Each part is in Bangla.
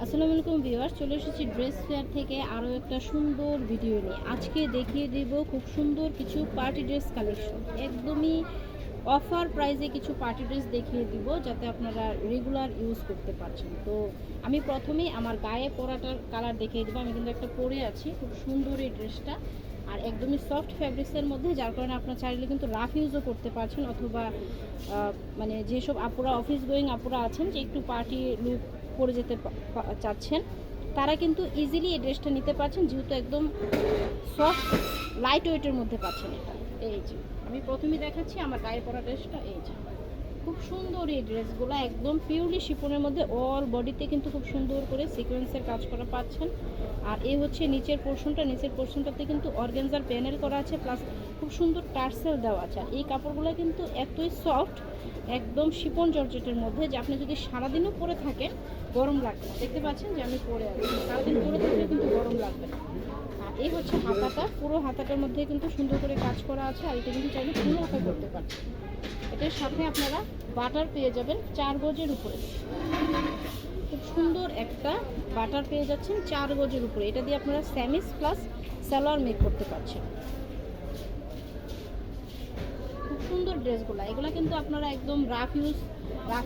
আসসালামু আলাইকুম ভিউয়ার্স, চলে এসেছি ড্রেস ফেয়ার থেকে আরও একটা সুন্দর ভিডিও নিয়ে। আজকে দেখিয়ে দেব খুব সুন্দর কিছু পার্টি ড্রেস কালেকশন, একদমই অফার প্রাইসে কিছু পার্টি ড্রেস দেখিয়ে দিব যাতে আপনারা রেগুলার ইউজ করতে পারছেন। তো আমি প্রথমেই আমার গায়ে পরাটার কালার দেখিয়ে দেবো। আমি কিন্তু একটা পরে আছি, খুব সুন্দর এই ড্রেসটা, আর একদমই সফট ফ্যাব্রিক্সের মধ্যে, যার কারণে আপনার চাইলে কিন্তু রাফ ইউজও করতে পারছেন, অথবা মানে যেসব আপুরা অফিস গোয়িং আপুরা আছেন যে একটু পার্টি লুক পরে যেতে চাচ্ছেন, তারা কিন্তু ইজিলি এই ড্রেসটা নিতে পারছেন, যেহেতু একদম সফট লাইট ওয়েটের মধ্যে পাচ্ছেন এটা। এই যে আমি প্রথমেই দেখাচ্ছি আমার গায়ে পরা ড্রেসটা। এই যে খুব সুন্দর এই ড্রেসগুলো, একদম পিওরলি শিফনের মধ্যে অল বডিতে কিন্তু খুব সুন্দর করে সিকোয়েন্সের কাজ করা পাচ্ছেন। আর এই হচ্ছে নিচের পোর্শনটাতে কিন্তু অর্গানজার প্যানেল করা আছে, প্লাস খুব সুন্দর টার্সেল দেওয়া আছে। আর এই কাপড়গুলো কিন্তু এতই সফট, একদম শিফন জর্জেটের মধ্যে, যে আপনি যদি সারাদিনও পরে থাকেন গরম লাগবে না। দেখতে পাচ্ছেন যে আমি পরে আছি, সারাদিন পরে থাকলে কিন্তু গরম লাগবে না। আর এই হচ্ছে হাতাটা, পুরো হাতাটার মধ্যে কিন্তু সুন্দর করে কাজ করা আছে, আর এটা কিন্তু চাইলে পুরো হাতা করতে পারছেন। এটার সাথে আপনারা বাটার পেয়ে যাবেন 4 গজের উপরে, খুব সুন্দর একটা বাটার পেয়ে যাচ্ছেন 4 গজের উপরে। এটা দিয়ে আপনারা স্যামিস প্লাস সালোয়ার মেক করতে পারছেন। খুব সুন্দর ড্রেসগুলো, এগুলো কিন্তু আপনারা একদম রাফ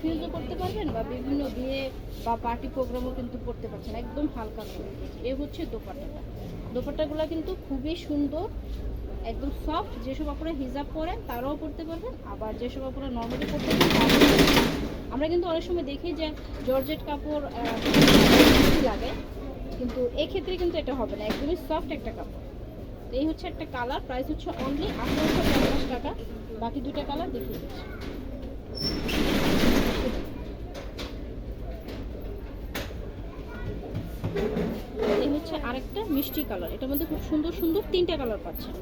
ইউজও করতে পারবেন, বা বিভিন্ন বিয়ে বা পার্টি প্রোগ্রামও কিন্তু করতে পারছেন একদম হালকা করে। এ হচ্ছে দোপাট্টাগুলো কিন্তু খুবই সুন্দর, একদম সফট। যেসব আপনারা হিজাব পরেন তারাও পরতে পারবেন, আবার যেসব আপনারা নর্মালি পরতে পারবেন। আমরা কিন্তু অনেক সময় দেখি যে জর্জেট কাপড় লাগে, কিন্তু এক্ষেত্রে কিন্তু এটা হবে না, একদমই সফট একটা কাপড়। তো এই হচ্ছে একটা কালার, প্রাইস হচ্ছে অনলি 1850 টাকা। বাকি দুইটা কালার দেখিয়ে দিচ্ছি। এই হচ্ছে আরেকটা মিষ্টি কালার, এটার মধ্যে খুব সুন্দর সুন্দর 3টা কালার পাচ্ছেন।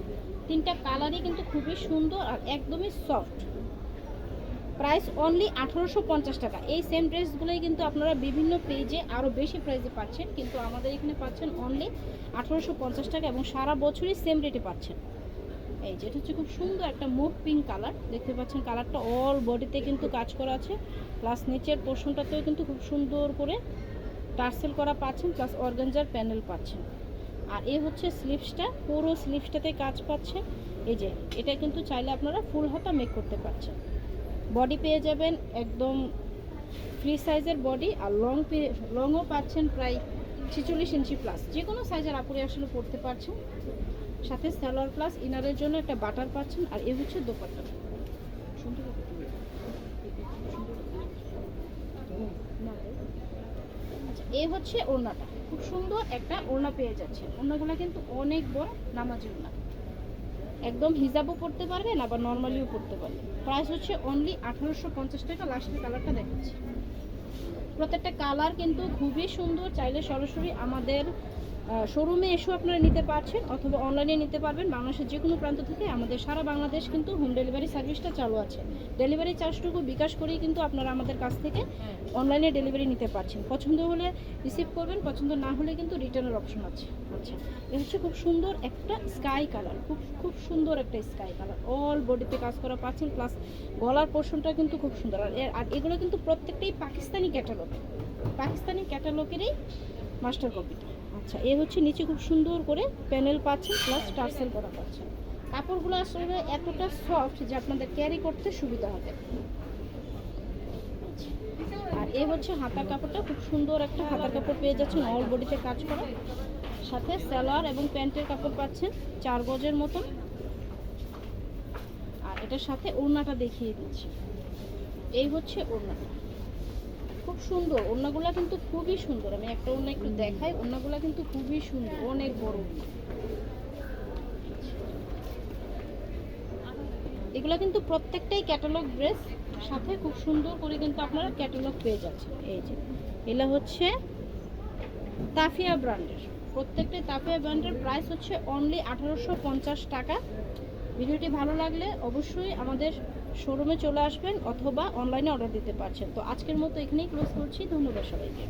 3টা কালারই কিন্তু খুবই সুন্দর আর একদমই সফট। প্রাইস অনলি 1850 টাকা। এই সেম ড্রেসগুলোই কিন্তু আপনারা বিভিন্ন পেজে আরও বেশি প্রাইসে পাচ্ছেন, কিন্তু আমাদের এখানে পাচ্ছেন অনলি 1850 টাকা, এবং সারা বছরই সেম রেটে পাচ্ছেন। এই যে এটা হচ্ছে খুব সুন্দর একটা মুভ পিঙ্ক কালার, দেখতে পাচ্ছেন কালারটা অল বডিতে কিন্তু কাজ করা আছে, প্লাস নিচের পোর্শনটাতেও কিন্তু খুব সুন্দর করে টার্সেল করা পাচ্ছেন, প্লাস অর্গানজার প্যানেল পাচ্ছেন। আর এই হচ্ছে স্লিভসটা, পুরো স্লিভসটাতে কাজ পাচ্ছে। এই যে এটা কিন্তু চাইলে আপনারা ফুল হাতা মেক করতে পারছেন। বডি পেয়ে যাবেন একদম ফ্রি সাইজের বডি, আর লংও পাচ্ছেন প্রায় 46 ইঞ্চি প্লাস, যে কোনো সাইজের আপুরে আসলে পরতে পারছেন। সাথে সালোয়ার প্লাস ইনারের জন্য একটা বাটার পাচ্ছেন। আর এই হচ্ছে দোপাট্টা, আচ্ছা এই হচ্ছে ওড়নাটা, খুব সুন্দর একটা ওড়না পেয়ে যাচ্ছে। ওড়নাগুলো কিন্তু অনেক বড় নামাজি ওড়না, একদম হিজাবও পড়তে পারবেন, আবার নর্মালিও পড়তে পারবেন। প্রাইস হচ্ছে অনলি 1850 টাকা। লাস্টের কালারটা দেখাচ্ছি। প্রত্যেকটা কালার কিন্তু খুবই সুন্দর, চাইলে সরাসরি আমাদের শোরুমে এসেও আপনারা নিতে পারছেন, অথবা অনলাইনে নিতে পারবেন। বাংলাদেশের যে কোনো প্রান্ত থেকে আমাদের সারা বাংলাদেশ কিন্তু হোম ডেলিভারি সার্ভিসটা চালু আছে। ডেলিভারি চার্জটুকু বিকাশ করেই কিন্তু আপনারা আমাদের কাছ থেকে অনলাইনে ডেলিভারি নিতে পারছেন। পছন্দ হলে রিসিভ করবেন, পছন্দ না হলে কিন্তু রিটার্নের অপশন আছে। আচ্ছা এটা হচ্ছে খুব সুন্দর একটা স্কাই কালার, খুব সুন্দর একটা স্কাই কালার, অল বডিতে কাজ করা পাচ্ছেন, প্লাস গলার পোর্শনটা কিন্তু খুব সুন্দর। আর এগুলো কিন্তু প্রত্যেকটাই পাকিস্তানি ক্যাটালগেরই মাস্টার কপিটা। আচ্ছা এই হচ্ছে নিচে খুব সুন্দর করে প্যানেল পাচ্ছেন, প্লাস টার্সেল করা পাচ্ছেন। কাপড়গুলো আসলে এতটা সফট যে আপনাদের ক্যারি করতে সুবিধা হবে। আর এই হচ্ছে হাতার কাপড়টা, খুব সুন্দর একটা হাতার কাপড় পেয়ে যাচ্ছেন, অল বডিতে কাজ করা, সাথে সালোয়ার এবং প্যান্টের কাপড় পাচ্ছেন 4 গজের মতন। আর এটার সাথে ওড়নাটা দেখিয়ে দিচ্ছি। এই হচ্ছে ওড়নাটা, খুব সুন্দর। ওড়নাগুলো কিন্তু খুবই সুন্দর, আমি একটা ওড়না একটু দেখাই। ওড়নাগুলো কিন্তু খুবই সুন্দর, অনেক বড়। এগুলো কিন্তু প্রত্যেকটাই ক্যাটালগ ড্রেস, সাথে খুব সুন্দর করে কিন্তু আপনারা ক্যাটালগ পেয়ে যাচ্ছেন। এই যে এগুলো হচ্ছে তাফিয়া ব্র্যান্ডের, প্রত্যেকটাই তাফিয়া ব্র্যান্ডের। প্রাইস হচ্ছে অনলি 1850 টাকা। ভিডিওটি ভালো লাগলে অবশ্যই আমাদের শোরুমে চলে আসবেন, অথবা অনলাইনে অর্ডার দিতে পারছেন। তো আজকের মতো এখানেই ক্লোজ করছি। ধন্যবাদ সবাইকে।